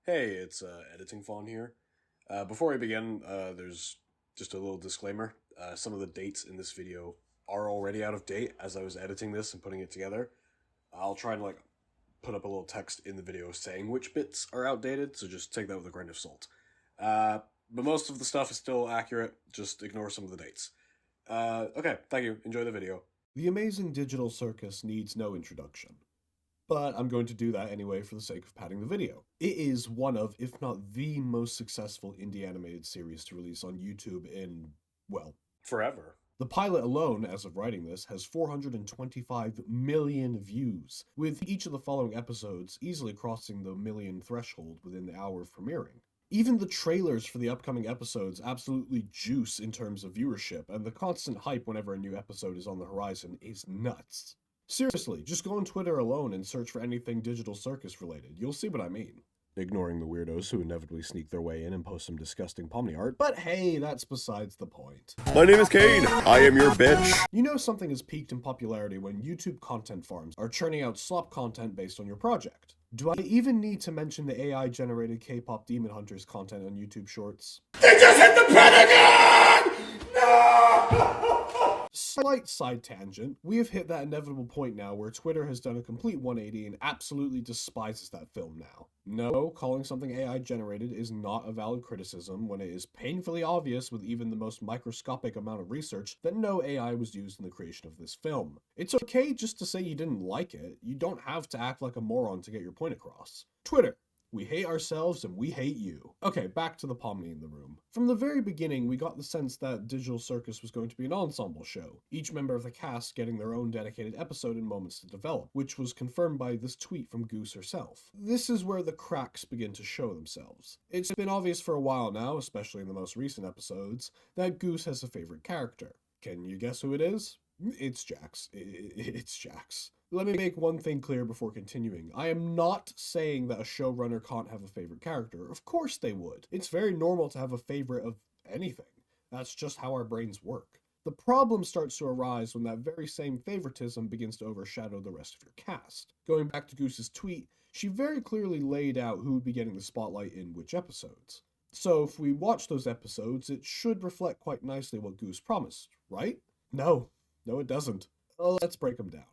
Hey, it's Editing Fawn here. Before I begin, there's just a little disclaimer. Some of the dates in this video are already out of date as I was editing this and putting it together. I'll try and put up a little text in the video saying which bits are outdated, so just take that with a grain of salt. But most of the stuff is still accurate, just ignore some of the dates. Okay, thank you. Enjoy the video. The amazing digital circus needs no introduction, but I'm going to do that anyway for the sake of padding the video. It is one of, if not the most successful indie animated series to release on YouTube in, well, forever. The pilot alone, as of writing this, has 425 million views, with each of the following episodes easily crossing the million threshold within the hour of premiering. Even the trailers for the upcoming episodes absolutely juice in terms of viewership, and the constant hype whenever a new episode is on the horizon is nuts. Seriously, just go on Twitter alone and search for anything Digital Circus related. You'll see what I mean. Ignoring the weirdos who inevitably sneak their way in and post some disgusting Pomni art, but hey, that's besides the point. My name is Kane. I am your bitch. You know something has peaked in popularity when YouTube content farms are churning out slop content based on your project. Do I even need to mention the AI-generated K-pop Demon Hunters content on YouTube Shorts? They just hit the Pentagon! No! Slight side tangent, we have hit that inevitable point now where Twitter has done a complete 180 and absolutely despises that film now. No, calling something AI-generated is not a valid criticism when it is painfully obvious with even the most microscopic amount of research that no AI was used in the creation of this film. It's okay just to say you didn't like it, you don't have to act like a moron to get your point across. Twitter. We hate ourselves and we hate you. Okay, back to the Pomni in the room. From the very beginning, we got the sense that Digital Circus was going to be an ensemble show, each member of the cast getting their own dedicated episode and moments to develop, which was confirmed by this tweet from Goose herself. This is where the cracks begin to show themselves. It's been obvious for a while now, especially in the most recent episodes, that Goose has a favorite character. Can you guess who it is? It's Jax. It's Jax. Let me make one thing clear before continuing. I am not saying that a showrunner can't have a favorite character. Of course they would. It's very normal to have a favorite of anything. That's just how our brains work. The problem starts to arise when that very same favoritism begins to overshadow the rest of your cast. Going back to Goose's tweet, she very clearly laid out who would be getting the spotlight in which episodes. So if we watch those episodes, it should reflect quite nicely what Goose promised, right? No, it doesn't. Let's break them down.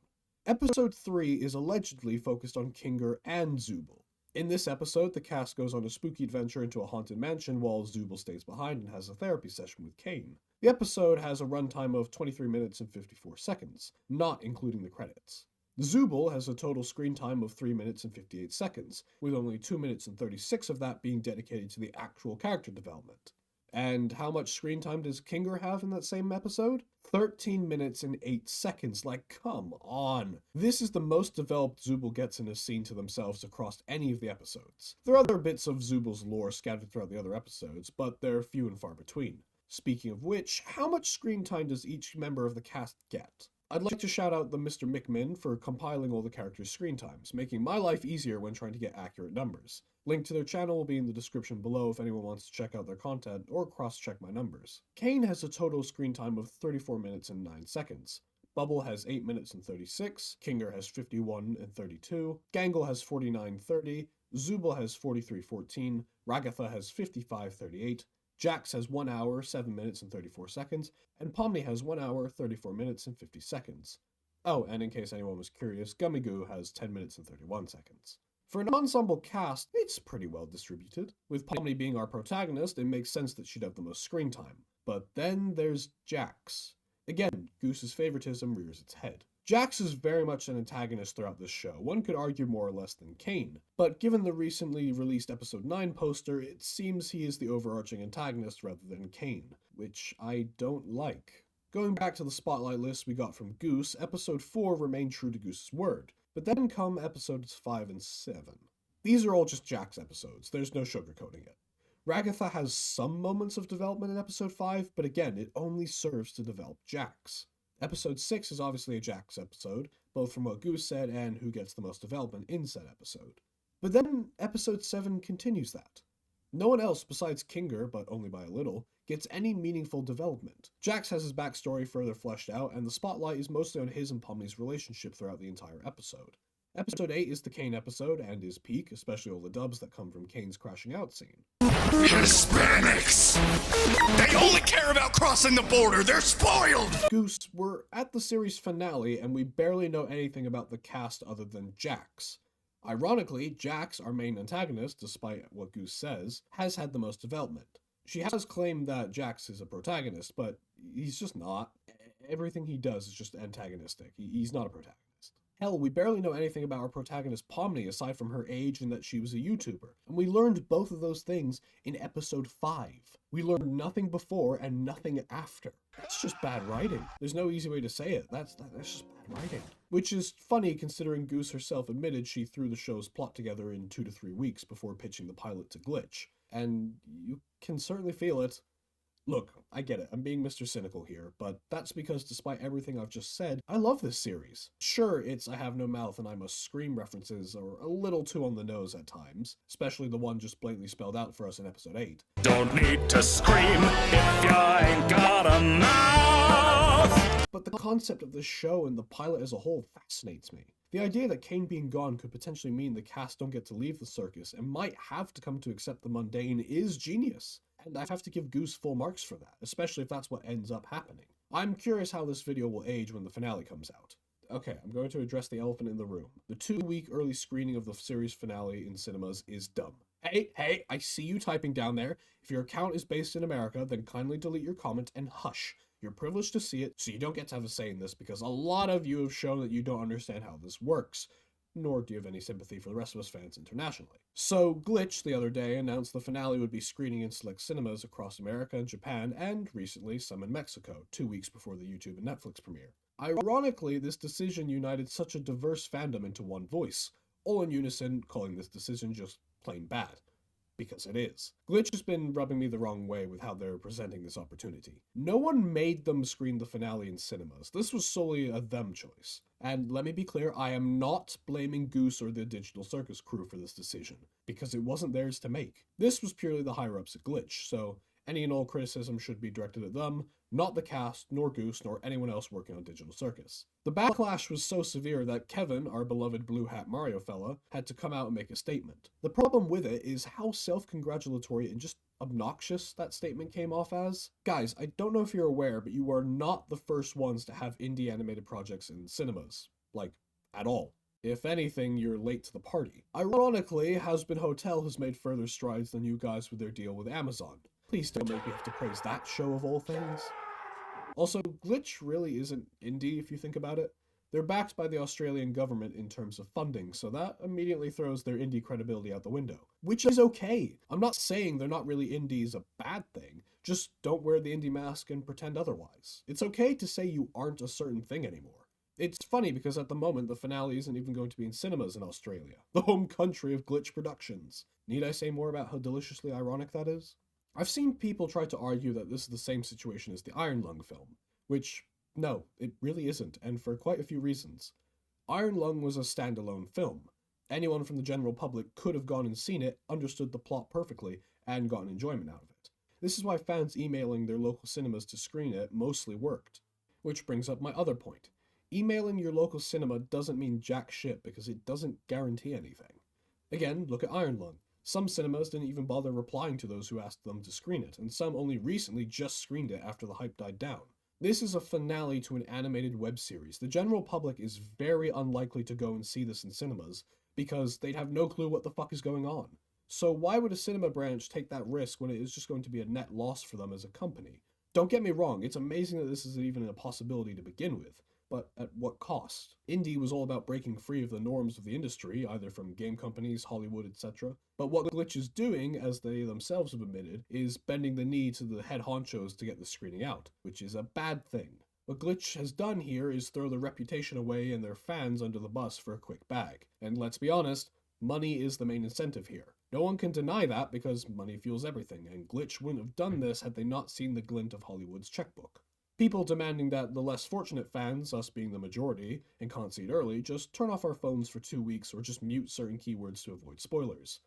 Episode 3 is allegedly focused on Kinger and Zooble. In this episode, the cast goes on a spooky adventure into a haunted mansion while Zooble stays behind and has a therapy session with Kane. The episode has a runtime of 23 minutes and 54 seconds, not including the credits. Zooble has a total screen time of 3 minutes and 58 seconds, with only 2 minutes and 36 of that being dedicated to the actual character development. And how much screen time does Kinger have in that same episode? 13 minutes and 8 seconds, like come on. This is the most developed Zooble gets in a scene to themselves across any of the episodes. There are other bits of Zooble's lore scattered throughout the other episodes, but they're few and far between. Speaking of which, how much screen time does each member of the cast get? I'd like to shout out TheMrMicMin for compiling all the characters' screen times, making my life easier when trying to get accurate numbers. Link to their channel will be in the description below if anyone wants to check out their content or cross-check my numbers. Kane has a total screen time of 34 minutes and 9 seconds. Bubble has 8 minutes and 36, Kinger has 51 and 32, Gangle has 49:30, Zooble has 43:14, Ragatha has 55:38, Jax has 1 hour, 7 minutes and 34 seconds, and Pomni has 1 hour, 34 minutes and 50 seconds. Oh, and in case anyone was curious, Gummigoo has 10 minutes and 31 seconds. For an ensemble cast, it's pretty well distributed. With Pomni being our protagonist, it makes sense that she'd have the most screen time. But then there's Jax. Again, Goose's favoritism rears its head. Jax is very much an antagonist throughout this show, one could argue more or less than Kane, but given the recently released episode 9 poster, it seems he is the overarching antagonist rather than Kane, which I don't like. Going back to the spotlight list we got from Goose, episode 4 remained true to Goose's word, but then come episodes 5 and 7. These are all just Jax episodes, there's no sugarcoating it. Ragatha has some moments of development in episode 5, but again, it only serves to develop Jax. Episode 6 is obviously a Jax episode, both from what Goose said and who gets the most development in said episode. But then episode 7 continues that. No one else besides Kinger, but only by a little, gets any meaningful development. Jax has his backstory further fleshed out, and the spotlight is mostly on his and Pomni's relationship throughout the entire episode. Episode 8 is the Kane episode and is peak, especially all the dubs that come from Kane's crashing out scene. Hispanics! They only care about crossing the border. They're spoiled! Goose, we're at the series finale and we barely know anything about the cast other than Jax. Ironically, Jax, our main antagonist, despite what Goose says, has had the most development. She has claimed that Jax is a protagonist, but he's just not. Everything he does is just antagonistic. He's not a protagonist. Hell, we barely know anything about our protagonist Pomni aside from her age and that she was a YouTuber. And we learned both of those things in episode 5. We learned nothing before and nothing after. That's just bad writing. There's no easy way to say it. That's just bad writing. Which is funny considering Goose herself admitted she threw the show's plot together in 2 to 3 weeks before pitching the pilot to Glitch. And you can certainly feel it. Look, I get it, I'm being Mr. Cynical here, but that's because despite everything I've just said, I love this series. Sure, it's I have no mouth and I must scream references are a little too on the nose at times, especially the one just blatantly spelled out for us in episode 8. Don't need to scream if you ain't got a mouth! But the concept of this show and the pilot as a whole fascinates me. The idea that Kane being gone could potentially mean the cast don't get to leave the circus and might have to come to accept the mundane is genius. And I have to give Goose full marks for that, especially if that's what ends up happening. I'm curious how this video will age when the finale comes out. Okay, I'm going to address the elephant in the room. The 2-week early screening of the series finale in cinemas is dumb. Hey, I see you typing down there. If your account is based in America, then kindly delete your comment and hush. You're privileged to see it, so you don't get to have a say in this because a lot of you have shown that you don't understand how this works. Nor do you have any sympathy for the rest of us fans internationally. So, Glitch the other day announced the finale would be screening in select cinemas across America and Japan, and recently some in Mexico, 2 weeks before the YouTube and Netflix premiere. Ironically, this decision united such a diverse fandom into one voice, all in unison calling this decision just plain bad. Because it is. Glitch has been rubbing me the wrong way with how they're presenting this opportunity. No one made them screen the finale in cinemas. This was solely a them choice. And let me be clear, I am not blaming Goose or the Digital Circus crew for this decision, because it wasn't theirs to make. This was purely the higher-ups at Glitch, so any and all criticism should be directed at them, not the cast, nor Goose, nor anyone else working on Digital Circus. The backlash was so severe that Kevin, our beloved blue hat Mario fella, had to come out and make a statement. The problem with it is how self-congratulatory and just obnoxious that statement came off as. Guys, I don't know if you're aware, but you are not the first ones to have indie animated projects in cinemas. Like, at all. If anything, you're late to the party. Ironically, Hazbin Hotel has made further strides than you guys with their deal with Amazon. Please don't make me have to praise that show of all things. Also, Glitch really isn't indie if you think about it. They're backed by the Australian government in terms of funding, so that immediately throws their indie credibility out the window. Which is okay. I'm not saying they're not really indie is a bad thing, just don't wear the indie mask and pretend otherwise. It's okay to say you aren't a certain thing anymore. It's funny because at the moment the finale isn't even going to be in cinemas in Australia, the home country of Glitch Productions. Need I say more about how deliciously ironic that is? I've seen people try to argue that this is the same situation as the Iron Lung film, which, no, it really isn't, and for quite a few reasons. Iron Lung was a standalone film. Anyone from the general public could have gone and seen it, understood the plot perfectly, and gotten enjoyment out of it. This is why fans emailing their local cinemas to screen it mostly worked. Which brings up my other point. Emailing your local cinema doesn't mean jack shit because it doesn't guarantee anything. Again, look at Iron Lung. Some cinemas didn't even bother replying to those who asked them to screen it, and some only recently just screened it after the hype died down. This is a finale to an animated web series. The general public is very unlikely to go and see this in cinemas, because they'd have no clue what the fuck is going on. So why would a cinema branch take that risk when it is just going to be a net loss for them as a company? Don't get me wrong, it's amazing that this is even a possibility to begin with, but at what cost? Indie was all about breaking free of the norms of the industry, either from game companies, Hollywood, etc. But what Glitch is doing, as they themselves have admitted, is bending the knee to the head honchos to get the screening out, which is a bad thing. What Glitch has done here is throw their reputation away and their fans under the bus for a quick bag. And let's be honest, money is the main incentive here. No one can deny that because money fuels everything, and Glitch wouldn't have done this had they not seen the glint of Hollywood's checkbook. People demanding that the less fortunate fans, us being the majority, and can't see it early, just turn off our phones for 2 weeks or just mute certain keywords to avoid spoilers.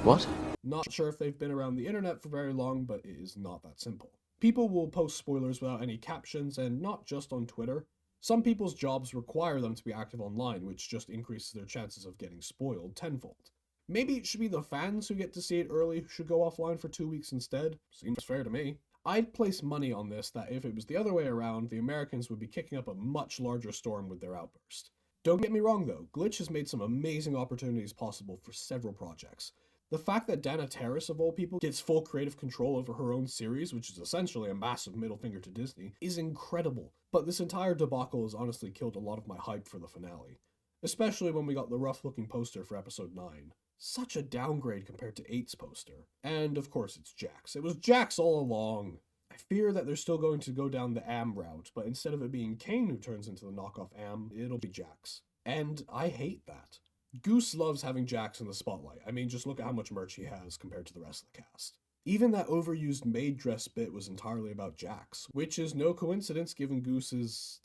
What? Not sure if they've been around the internet for very long, but it is not that simple. People will post spoilers without any captions, and not just on Twitter. Some people's jobs require them to be active online, which just increases their chances of getting spoiled tenfold. Maybe it should be the fans who get to see it early who should go offline for 2 weeks instead. Seems fair to me. I'd place money on this that if it was the other way around, the Americans would be kicking up a much larger storm with their outburst. Don't get me wrong though, Glitch has made some amazing opportunities possible for several projects. The fact that Dana Terrace, of all people, gets full creative control over her own series, which is essentially a massive middle finger to Disney, is incredible. But this entire debacle has honestly killed a lot of my hype for the finale. Especially when we got the rough-looking poster for episode 9. Such a downgrade compared to 8's poster. And of course it's Jax. It was Jax all along. I fear that they're still going to go down the Am route, but instead of it being Kane who turns into the knockoff Am, it'll be Jax. And I hate that. Goose loves having Jax in the spotlight. I mean, just look at how much merch he has compared to the rest of the cast. Even that overused maid dress bit was entirely about Jax, which is no coincidence given Goose's,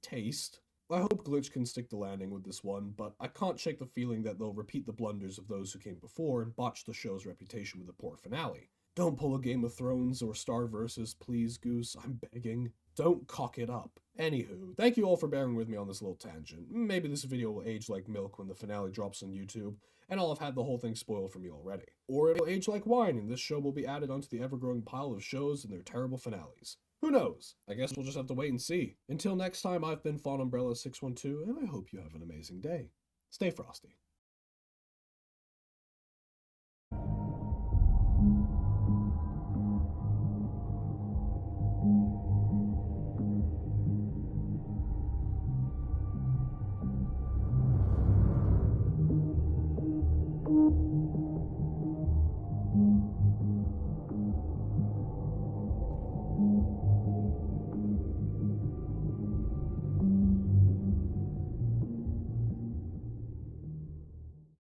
taste. I hope Glitch can stick the landing with this one, but I can't shake the feeling that they'll repeat the blunders of those who came before and botch the show's reputation with a poor finale. Don't pull a Game of Thrones or Star Versus, please, Goose, I'm begging. Don't cock it up. Anywho, thank you all for bearing with me on this little tangent. Maybe this video will age like milk when the finale drops on YouTube, and I'll have had the whole thing spoiled for me already. Or it'll age like wine, and this show will be added onto the ever-growing pile of shows and their terrible finales. Who knows? I guess we'll just have to wait and see. Until next time, I've been Fawn Umbrella 612, and I hope you have an amazing day. Stay frosty.